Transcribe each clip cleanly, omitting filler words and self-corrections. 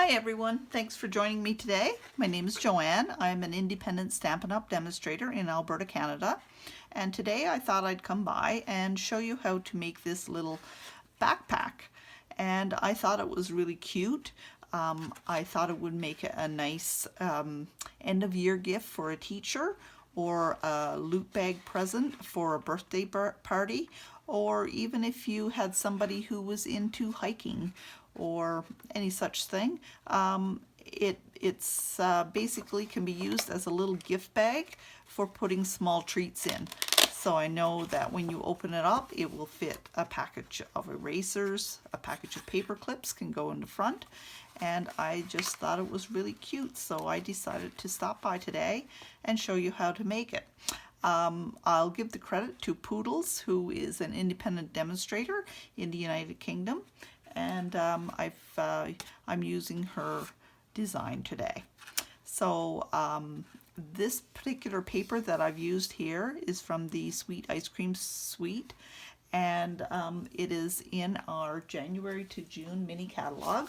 Hi everyone, thanks for joining me today. My name is Joanne. I'm an independent Stampin' Up! Demonstrator in Alberta, Canada. And today I thought I'd come by and show you how to make this little backpack. And I thought it was really cute. I thought it would make a nice end of year gift for a teacher, or a loot bag present for a birthday party, or even if you had somebody who was into hiking or any such thing. It's basically can be used as a little gift bag for putting small treats in. So I know that when you open it up, it will fit a package of erasers, a package of paper clips can go in the front, and I just thought it was really cute, so I decided to stop by today and show you how to make it. I'll give the credit to Poodles, who is an independent demonstrator in the United Kingdom, and I'm using her design today. So this particular paper that I've used here is from the Sweet Ice Cream Suite, and it is in our January to June mini catalog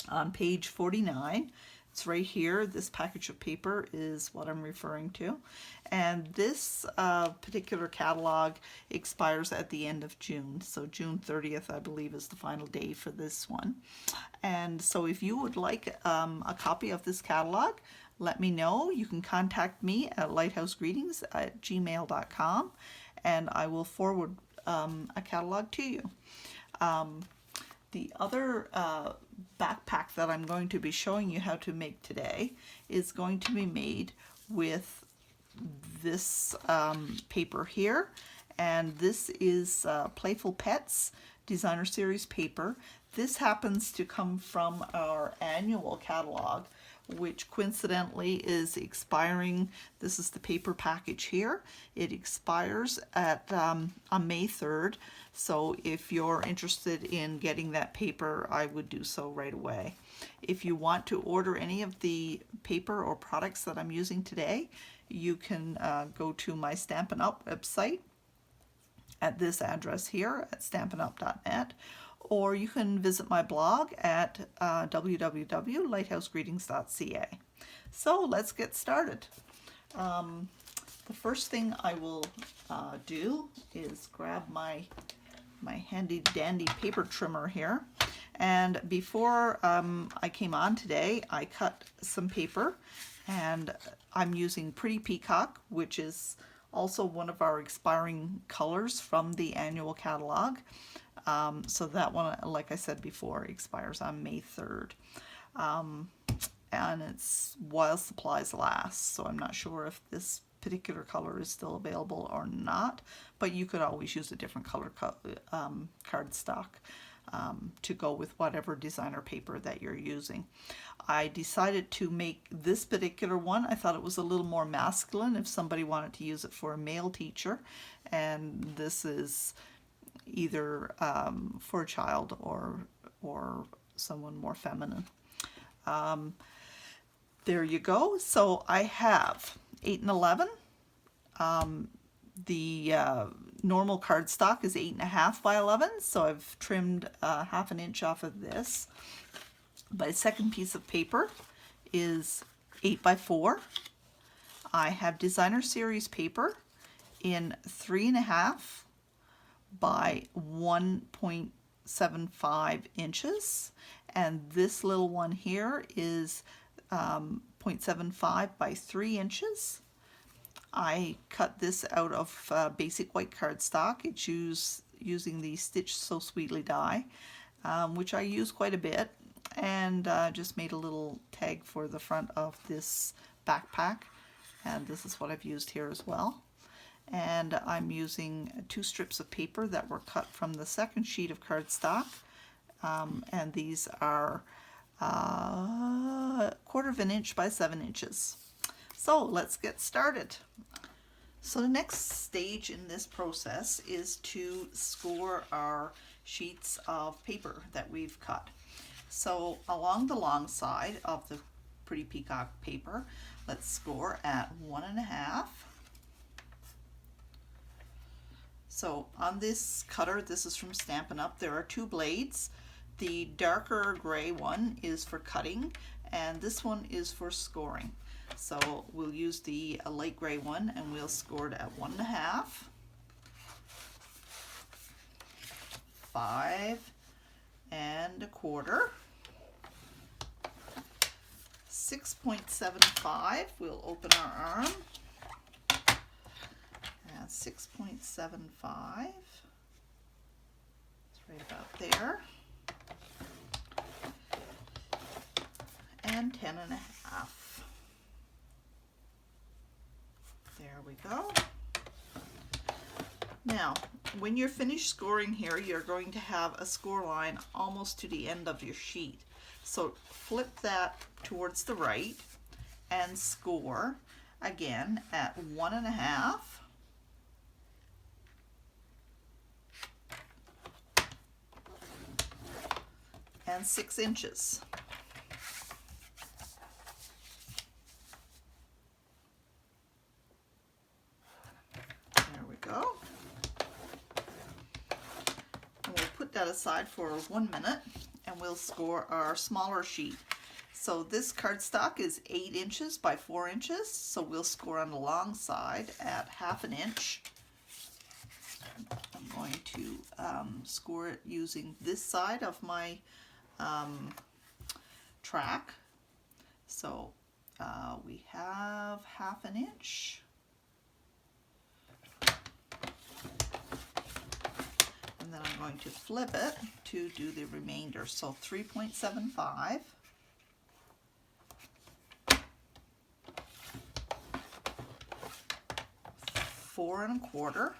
on page 49. It's right here. This package of paper is what I'm referring to. And this particular catalog expires at the end of June. So June 30th, I believe, is the final day for this one. And so if you would like a copy of this catalog, let me know. You can contact me at lighthousegreetings@gmail.com, and I will forward a catalog to you. The other backpack that I'm going to be showing you how to make today is going to be made with this paper here, and this is Playful Pets Designer Series paper. This happens to come from our annual catalog, which coincidentally is expiring. This is the paper package here. It expires at on May 3rd. So if you're interested in getting that paper, I would do so right away. If you want to order any of the paper or products that I'm using today, you can go to my Stampin' Up! Website at this address here at stampinup.net, or you can visit my blog at www.lighthousegreetings.ca. So let's get started. The first thing I will do is grab my handy dandy paper trimmer here, and before I came on today, I cut some paper, and I'm using Pretty Peacock, which is also one of our expiring colors from the annual catalog. So that one, like I said before, expires on May 3rd. And it's while supplies last, so I'm not sure if this particular color is still available or not, but you could always use a different color cardstock to go with whatever designer paper that you're using. I decided to make this particular one. I thought it was a little more masculine if somebody wanted to use it for a male teacher, and this is either for a child or someone more feminine. There you go. So I have 8 and 11. The normal cardstock is 8.5 by 11, so I've trimmed half an inch off of this. My second piece of paper is 8 by 4. I have Designer Series paper in 3.5 by 1.75 inches, and this little one here is 0.75 by 3 inches. I cut this out of basic white cardstock. It's using the Stitch So Sweetly die, which I use quite a bit, and just made a little tag for the front of this backpack, and this is what I've used here as well. And I'm using 2 strips of paper that were cut from the second sheet of cardstock, and these are 1/4 of an inch by 7 inches. So let's get started. So the next stage in this process is to score our sheets of paper that we've cut. So along the long side of the Pretty Peacock paper, let's score at 1.5. So on this cutter, this is from Stampin' Up!, there are 2 blades. The darker gray one is for cutting, and this one is for scoring. So we'll use the light gray one, and we'll score it at 1.5, 5 1/4, 6.75. We'll open our arm. And 6.75. It's right about there. And 10.5. There we go. Now, when you're finished scoring here, you're going to have a score line almost to the end of your sheet. So flip that towards the right and score again at 1.5, and 6 inches. There we go. And we'll put that aside for 1 minute, and we'll score our smaller sheet. So this cardstock is 8 inches by 4 inches, so we'll score on the long side at 1/2 inch. I'm going to score it using this side of my track. So we have 1/2 inch. And then I'm going to flip it to do the remainder. So 3.75. 4 1/4.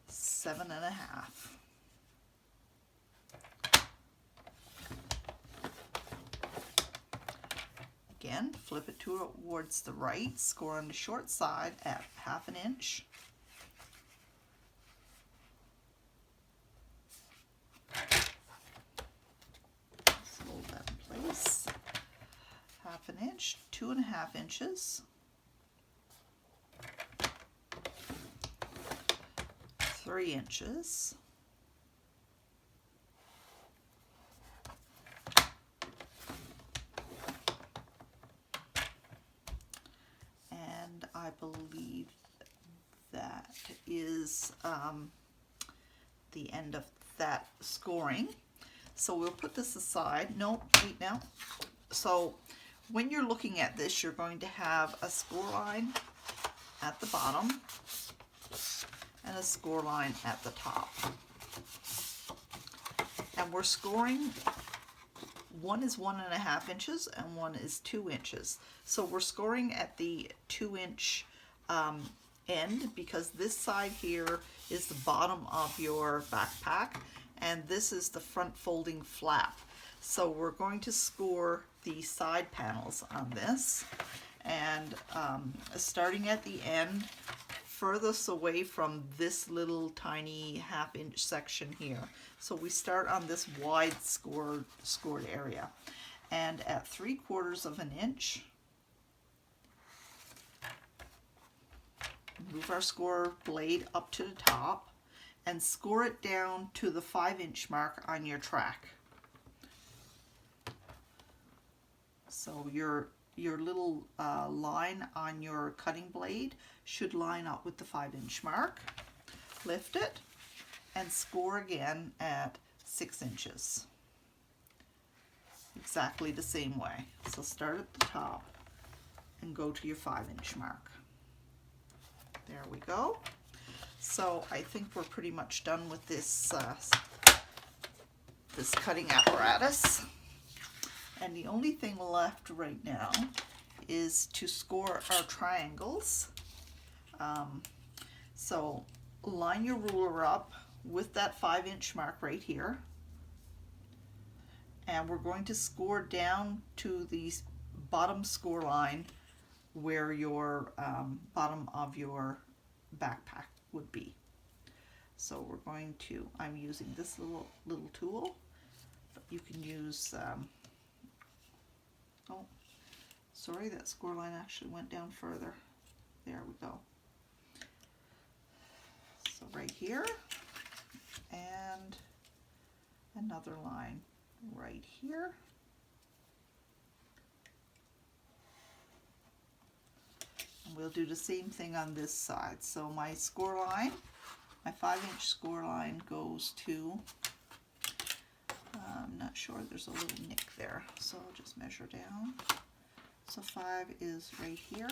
7.5. Again, flip it towards the right, score on the short side at 1/2 inch. Let's hold that in place. 1/2 inch, 2.5 inches. 3 inches. And I believe that is the end of that scoring. So we'll put this aside. No, wait now. So when you're looking at this, you're going to have a score line at the bottom and a score line at the top. And we're scoring, one is 1.5 inches and one is 2 inches. So we're scoring at the 2-inch end, because this side here is the bottom of your backpack and this is the front folding flap. So we're going to score the side panels on this, and starting at the end furthest away from this little tiny 1/2 inch section here. So we start on this wide scored area, and at 3/4 inch, move our score blade up to the top and score it down to the 5-inch mark on your track. So your little line on your cutting blade should line up with the 5-inch mark. Lift it and score again at 6 inches. Exactly the same way. So start at the top and go to your 5-inch mark. There we go. So I think we're pretty much done with this this cutting apparatus. And the only thing left right now is to score our triangles. So line your ruler up with that 5-inch mark right here. And we're going to score down to the bottom score line where your bottom of your backpack would be. So we're going to, I'm using this little tool, but you can use, oh, sorry, that score line actually went down further. There we go. So right here, and another line right here. And we'll do the same thing on this side. So my score line, my 5-inch score line goes to, I'm not sure, there's a little nick there, so I'll just measure down. So 5 is right here.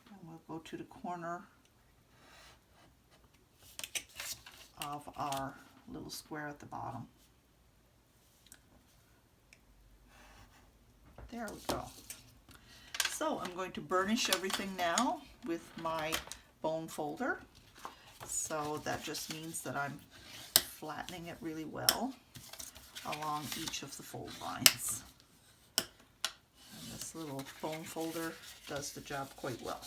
And we'll go to the corner of our little square at the bottom. There we go. So I'm going to burnish everything now with my bone folder. So that just means that I'm flattening it really well along each of the fold lines. And this little bone folder does the job quite well.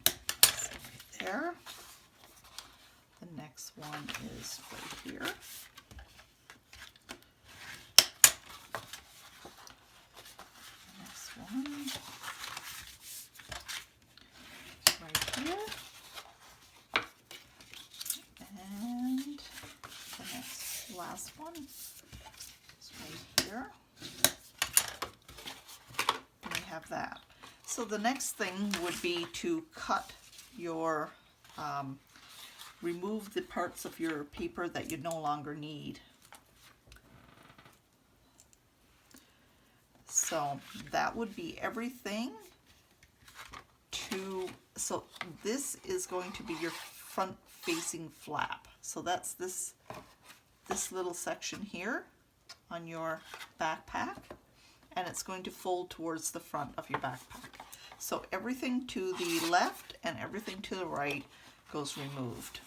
So right there. The next one is right here. The next one right here. And the next last one is right here. And we have that. So the next thing would be to cut your, remove the parts of your paper that you no longer need. So that would be everything to, so this is going to be your front facing flap. So that's this little section here on your backpack, and it's going to fold towards the front of your backpack. So everything to the left and everything to the right goes removed.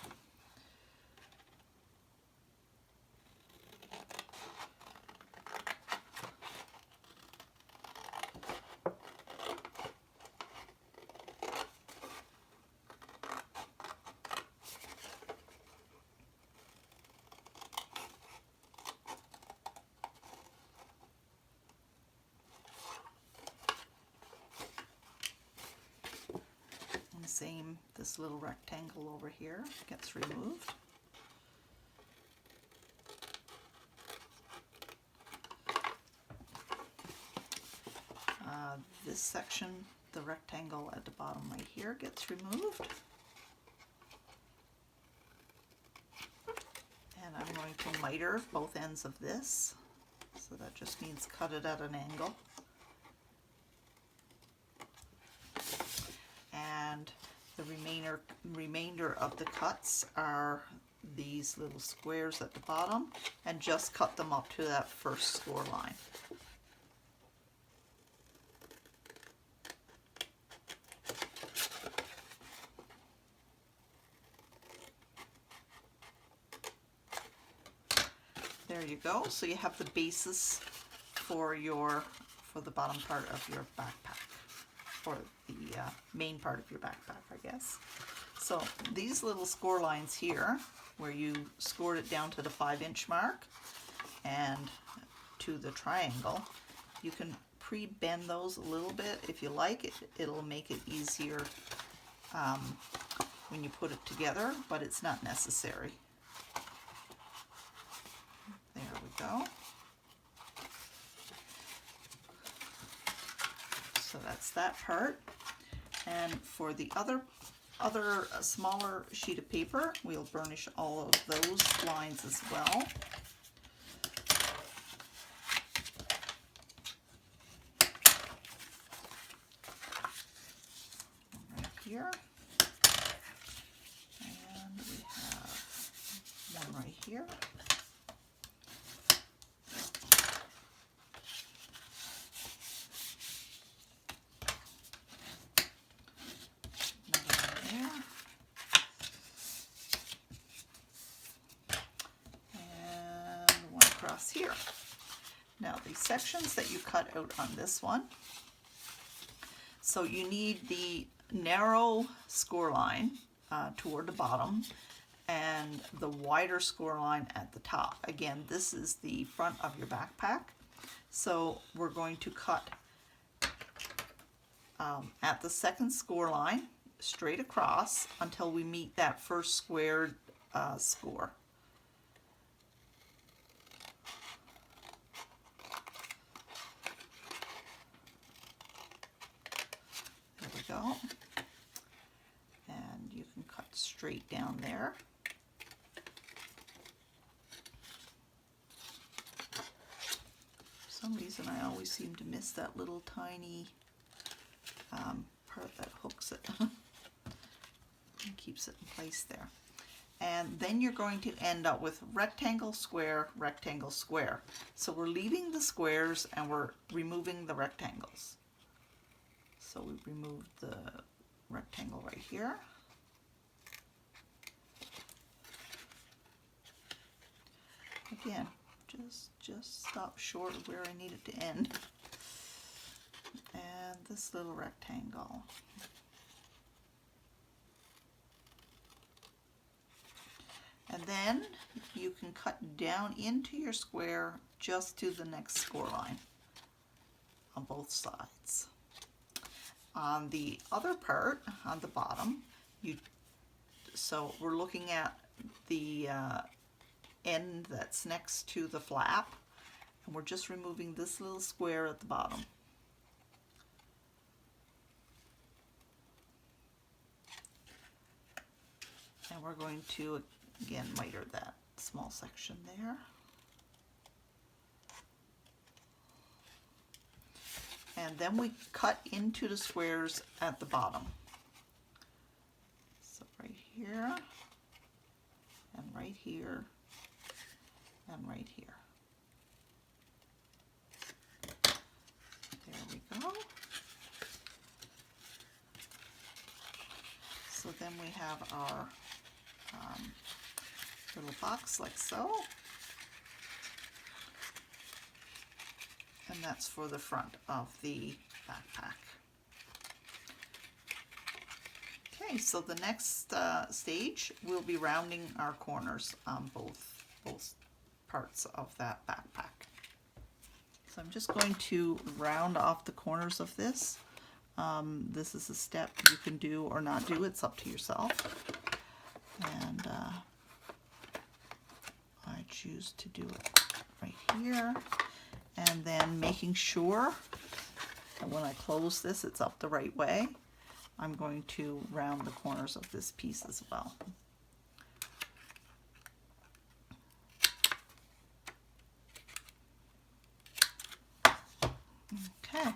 Same, this little rectangle over here gets removed. This section, the rectangle at the bottom right here, gets removed. And I'm going to miter both ends of this. So that just means cut it at an angle. And the remainder of the cuts are these little squares at the bottom, and just cut them up to that first score line. There you go. So you have the basis for the bottom part of your backpack, or the main part of your backpack, I guess. So these little score lines here, where you scored it down to the 5-inch mark and to the triangle, you can pre-bend those a little bit if you like. It'll make it easier when you put it together, but it's not necessary. There we go. So that's that part. And for the other smaller sheet of paper, we'll burnish all of those lines as well. Right here. And we have one right here. Here. Now the sections that you cut out on this one, so you need the narrow score line toward the bottom and the wider score line at the top. Again, this is the front of your backpack, so we're going to cut at the second score line, straight across until we meet that first squared score. There we go. And you can cut straight down there. For some reason I always seem to miss that little tiny part that hooks it and keeps it in place there. And then you're going to end up with rectangle, square, rectangle, square. So we're leaving the squares and we're removing the rectangles. So we removed the rectangle right here. Again, just stop short of where I need it to end. And this little rectangle. And then you can cut down into your square just to the next score line on both sides. On the other part, on the bottom, so we're looking at the end that's next to the flap, and we're just removing this little square at the bottom. And we're going to again miter that small section there. And then we cut into the squares at the bottom. So right here, and right here, and right here. There we go. So then we have our little box like so. And that's for the front of the backpack. Okay, so the next stage, we'll be rounding our corners on both parts of that backpack. So I'm just going to round off the corners of this. This is a step you can do or not do, it's up to yourself. And I choose to do it right here. And then making sure that when I close this, it's up the right way. I'm going to round the corners of this piece as well. Okay,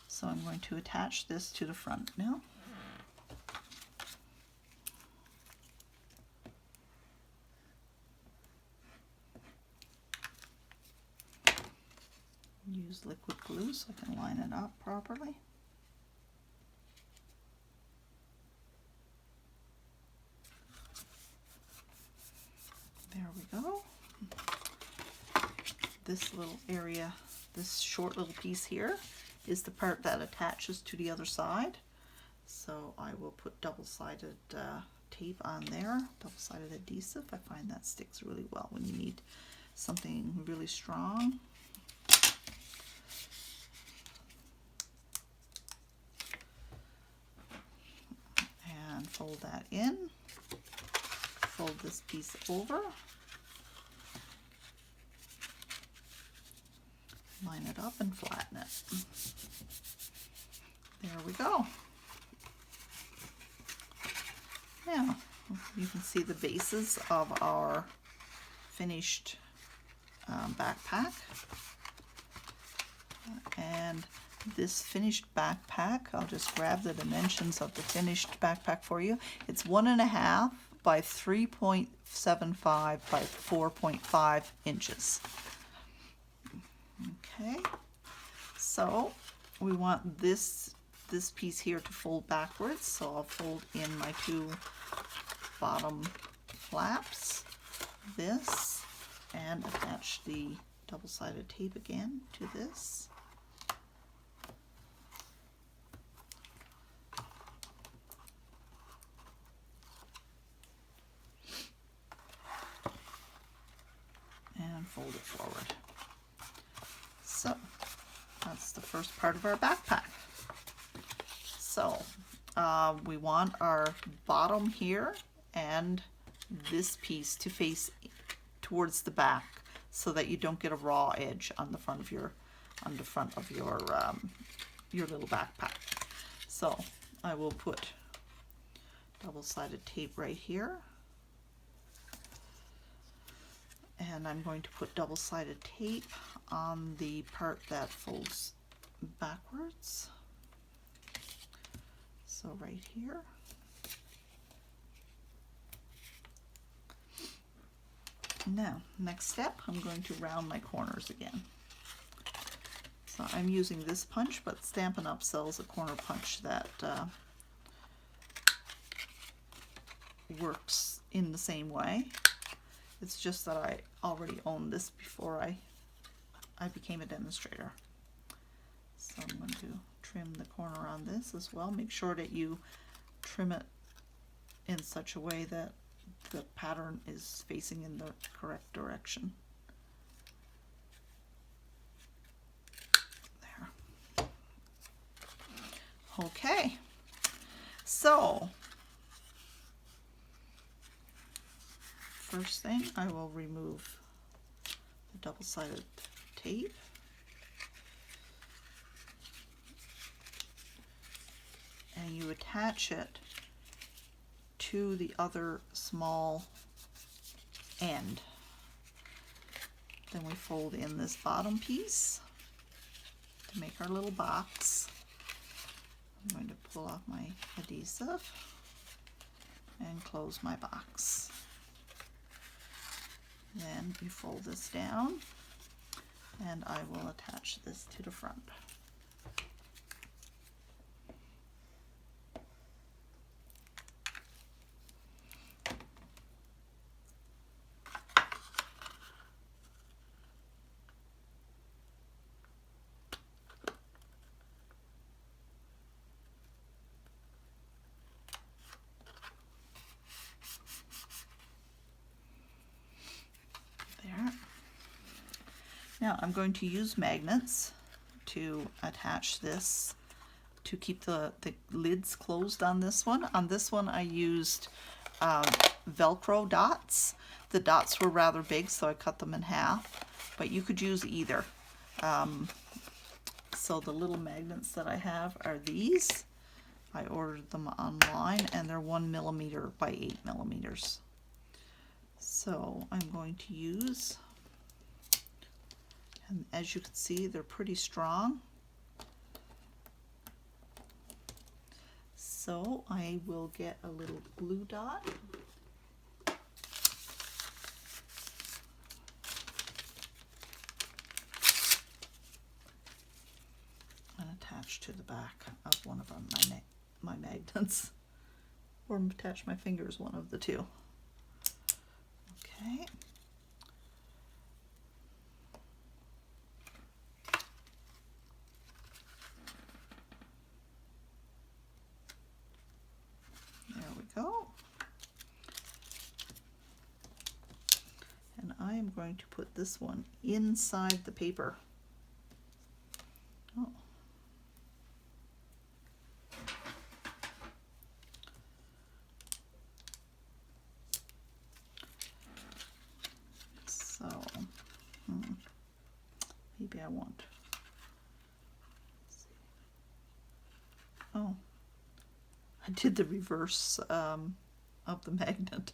so I'm going to attach this to the front now. Use liquid glue so I can line it up properly. There we go. This little area, this short little piece here is the part that attaches to the other side. So I will put double-sided tape on there, double-sided adhesive. I find that sticks really well when you need something really strong. And fold that in, fold this piece over, line it up and flatten it. There we go. Now you can see the bases of our finished backpack. And this finished backpack, I'll just grab the dimensions of the finished backpack for you. It's 1.5 by 3.75 by 4.5 inches. Okay, so we want this piece here to fold backwards, so I'll fold in my two bottom flaps, this, and attach the double-sided tape again to this. And fold it forward. So that's the first part of our backpack. we want our bottom here and this piece to face towards the back so that you don't get a raw edge on the front of your your little backpack. So I will put double-sided tape right here, and I'm going to put double-sided tape on the part that folds backwards. So right here. Now, next step, I'm going to round my corners again. So I'm using this punch, but Stampin' Up! Sells a corner punch that works in the same way. It's just that I already owned this before I became a demonstrator. So I'm going to trim the corner on this as well. Make sure that you trim it in such a way that the pattern is facing in the correct direction. There. Okay, so first thing, I will remove the double-sided tape. And you attach it to the other small end. Then we fold in this bottom piece to make our little box. I'm going to pull off my adhesive and close my box. Then you fold this down, and I will attach this to the front. Now I'm going to use magnets to attach this to keep the lids closed on this one. On this one I used Velcro dots. The dots were rather big, so I cut them in half, but you could use either. So the little magnets that I have are these. I ordered them online, and they're 1 millimeter by 8 millimeters. So I'm going to use, and as you can see, they're pretty strong. So I will get a little glue dot. And attach to the back of one of my magnets. Or attach my fingers, one of the two. Okay. There we go. And I am going to put this one inside the paper. Oh. So, maybe I won't. Oh, I did the reverse of the magnet.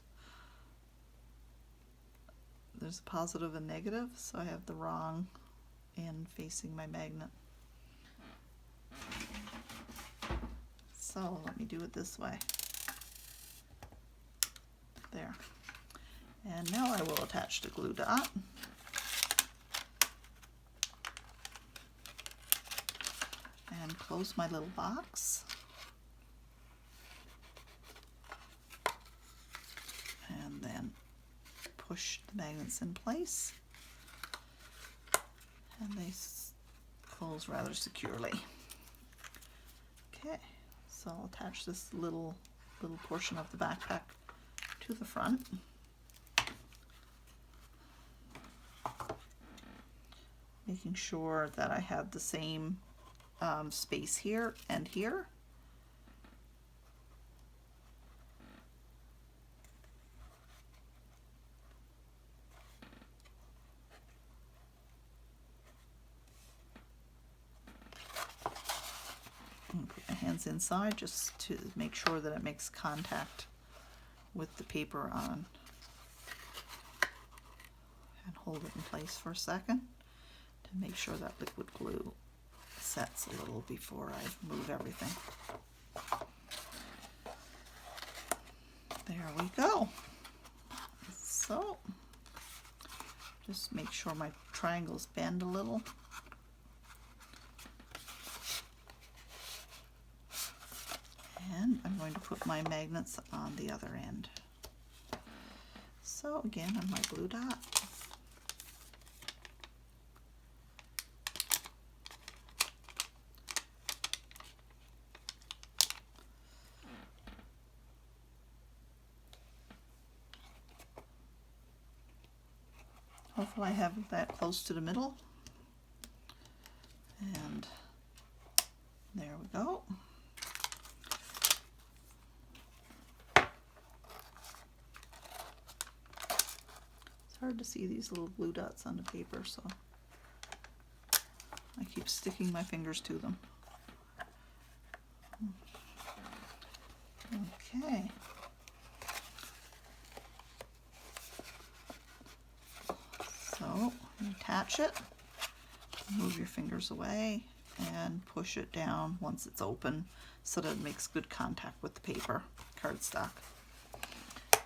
There's a positive and negative, so I have the wrong end facing my magnet. So let me do it this way. There. And now I will attach the glue dot. And close my little box. And then push the magnets in place. And they close rather securely. Okay, so I'll attach this little portion of the backpack to the front. Making sure that I have the same space here and here. inside just to make sure that it makes contact with the paper on, and hold it in place for a second to make sure that liquid glue sets a little before I move everything. There we go. So just make sure my triangles bend a little. And I'm going to put my magnets on the other end. So again, on my glue dot. Hopefully I have that close to the middle. And there we go. It's hard to see these little glue dots on the paper, so I keep sticking my fingers to them. Okay. So you attach it, move your fingers away, and push it down once it's open so that it makes good contact with the paper cardstock.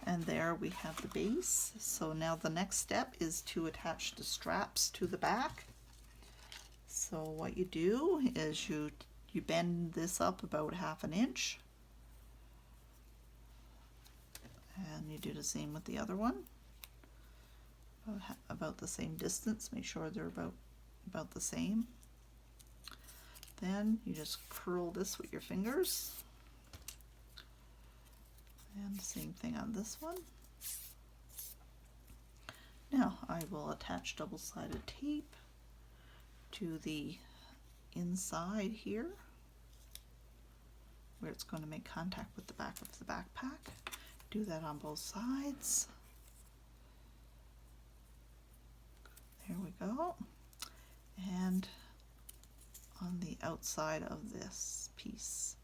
And there we have the base. So now the next step is to attach the straps to the back. So what you do is you bend this up about 1/2 inch. And you do the same with the other one. About the same distance, make sure they're about the same. Then you just curl this with your fingers. And the same thing on this one. Now I will attach double-sided tape to the inside here, where it's going to make contact with the back of the backpack. Do that on both sides. There we go. And on the outside of this piece.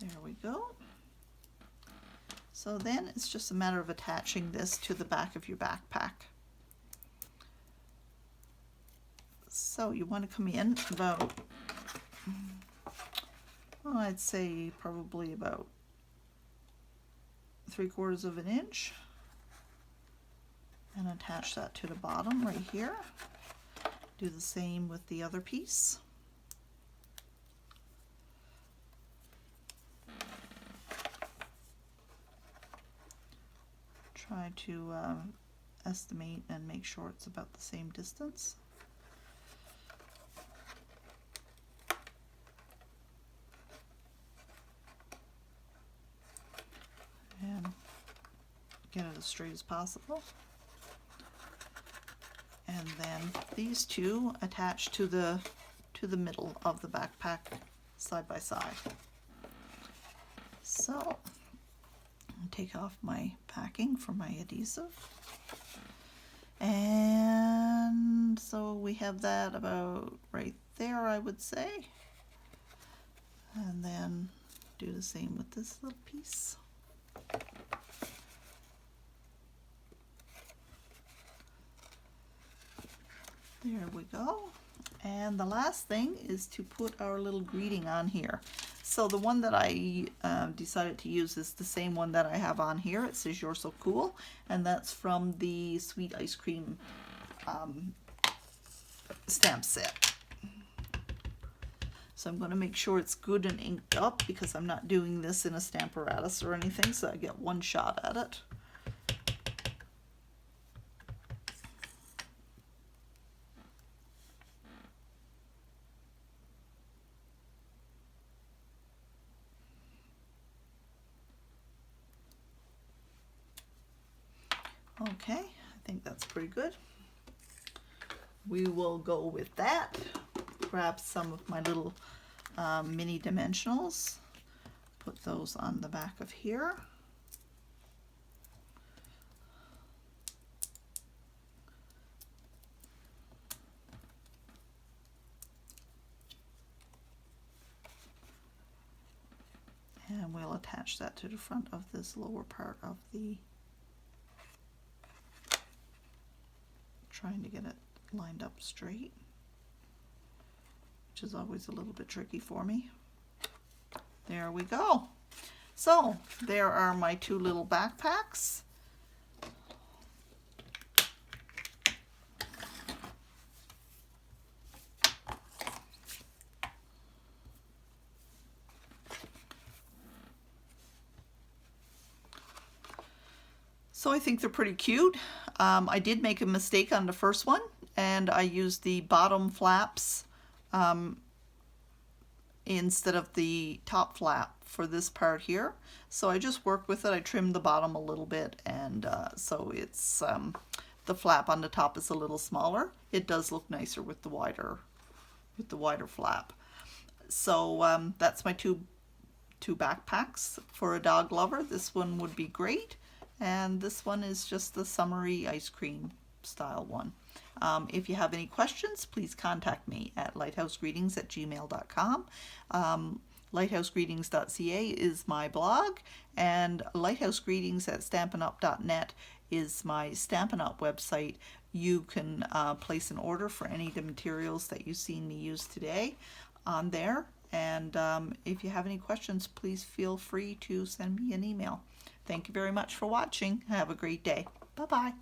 There we go. So then it's just a matter of attaching this to the back of your backpack. So you want to come in about, well, I'd say probably about 3/4 of an inch, and attach that to the bottom right here. Do the same with the other piece. Try to estimate and make sure it's about the same distance. And get it as straight as possible. And then these two attach to the middle of the backpack side by side. So I'll take off my backing for my adhesive. And so we have that about right there, I would say. And then do the same with this little piece. There we go. And the last thing is to put our little greeting on here. So the one that I decided to use is the same one that I have on here. It says "You're So Cool," and that's from the Sweet Ice Cream stamp set. So I'm going to make sure it's good and inked up, because I'm not doing this in a Stamparatus or anything, so I get one shot at it. Okay, I think that's pretty good. We will go with that. Grab some of my little mini dimensionals, put those on the back of here. attach that to the front of this lower part of the, trying to get it lined up straight, which is always a little bit tricky for me. There we go. So there are my two little backpacks. So I think they're pretty cute. I did make a mistake on the first one, and I used the bottom flaps instead of the top flap for this part here. So I just worked with it. I trimmed the bottom a little bit, and so it's the flap on the top is a little smaller. It does look nicer with the wider flap. So that's my two backpacks for a dog lover. This one would be great. And this one is just the summery ice cream style one. If you have any questions, please contact me at lighthousegreetings@gmail.com. Lighthousegreetings.ca is my blog, and lighthousegreetings@stampinup.net is my Stampin' Up! Website. You can place an order for any of the materials that you've seen me use today on there. And if you have any questions, please feel free to send me an email. Thank you very much for watching. Have a great day. Bye-bye.